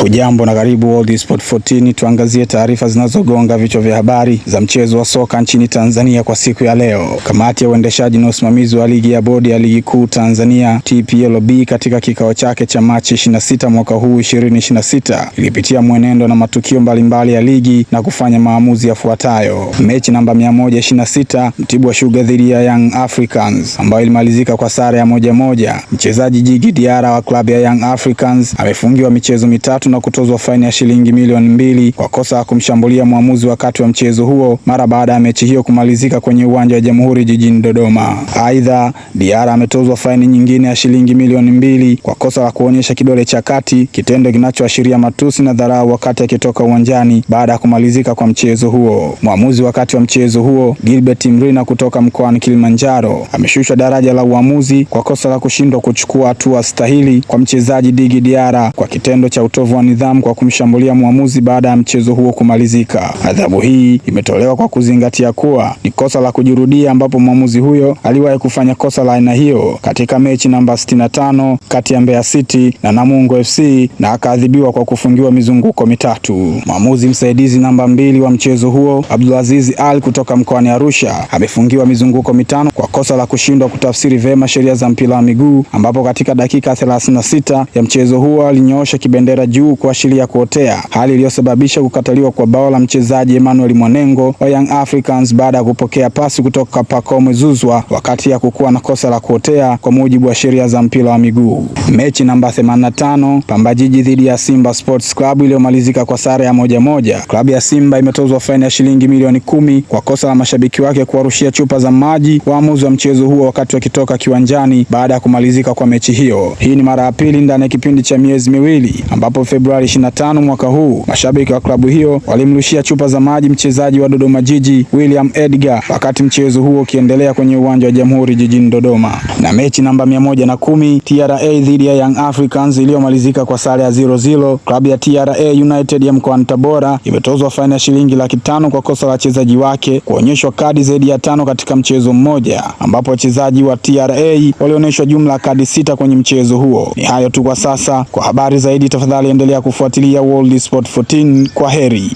Hujambo na karibu World Sport 14, tuangazie taarifa zinazogonga vichwa vya habari za mchezo wa soka nchini Tanzania kwa siku ya leo. Kamati ya uendeshaji na usimamizi wa ligi ya bodi ya ligi kuu Tanzania TPLB katika kikao chake cha Machi 26 mwaka huu 2026 ilipitia mwenendo na matukio mbalimbali ya ligi na kufanya maamuzi yafuatayo. Mechi namba 126 Mtibwa Sugar dhidi ya Young Africans ambayo ilimalizika kwa sare ya 1-1. Mchezaji Djigui Diarra wa klabu ya Young Africans amefungiwa michezo mitatu na kutozwa faini ya shilingi milioni 2 kwa kosa la kumshambulia mwamuzi wakati wa mchezo huo mara baada ya mechi hiyo kumalizika kwenye uwanja wa Jamhuri jijini Dodoma. Aidha, Diarra ametozwa faini nyingine ya shilingi milioni 2 kwa kosa la kuonyesha kidole cha kati, kitendo kinachoashiria matusi na dharau wakati akitoka uwanjani baada ya kumalizika kwa mchezo huo. Mwamuzi wakati wa mchezo huo, Gilbert Mrina kutoka mkoani Kilimanjaro, ameshushwa daraja la uamuzi kwa kosa la kushindwa kuchukua hatua stahili kwa mchezaji Djigui Diarra kwa kitendo cha utovu wa nidhamu kwa kumshambulia mwamuzi baada ya mchezo huo kumalizika. Adhabu hii imetolewa kwa kuzingatia kuwa ni kosa la kujirudia, ambapo mwamuzi huyo aliwahi kufanya kosa la aina hiyo katika mechi namba 65 kati ya Mbeya City na Namungo FC na akaadhibiwa kwa kufungiwa mizunguko mitatu. Mwamuzi msaidizi namba 2 wa mchezo huo, Abdulaziz Ali kutoka mkoani Arusha, amefungiwa mizunguko mitano kwa kosa la kushindwa kutafsiri vema sheria za mpira wa miguu, ambapo katika dakika 36 ya mchezo huo alinyoosha kibendera juu kuashiria kuotea, hali iliyosababisha kukataliwa kwa bao la mchezaji Emmanuel Mwanengo wa Young Africans baada ya kupokea pasi kutoka Pacome Zouzoua wakati ya kukuwa na kosa la kuotea kwa mujibu wa sheria za mpira wa miguu. Mechi namba 85 Pamba Jiji dhidi ya Simba Sports Club iliyomalizika kwa sare ya 1-1. Klabu ya Simba imetozwa faini ya shilingi milioni 10 kwa kosa la mashabiki wake kuwarushia chupa za maji waamuzi wa mchezo huo wakati wakitoka kiwanjani baada ya kumalizika kwa mechi hiyo. Hii ni mara ya pili ndani ya kipindi cha miezi miwili, ambapo Februari 25 mwaka huu mashabiki wa klabu hiyo walimrushia chupa za maji mchezaji wa Dodoma Jiji William Edgar wakati mchezo huo ukiendelea kwenye uwanja wa Jamhuri jijini Dodoma. Na mechi namba 110 TRA dhidi ya Young Africans iliyomalizika kwa sare ya 0-0, klabu ya TRA United ya mkoani Tabora imetozwa faini ya shilingi 500,000 kwa kosa la wachezaji wake kuonyeshwa kadi zaidi ya 5 katika mchezo mmoja, ambapo wachezaji wa TRA walionyeshwa jumla kadi 6 kwenye mchezo huo. Ni hayo tu kwa sasa. Kwa habari zaidi tafadhali endelea kufuatilia World Sport 14. Kwa heri.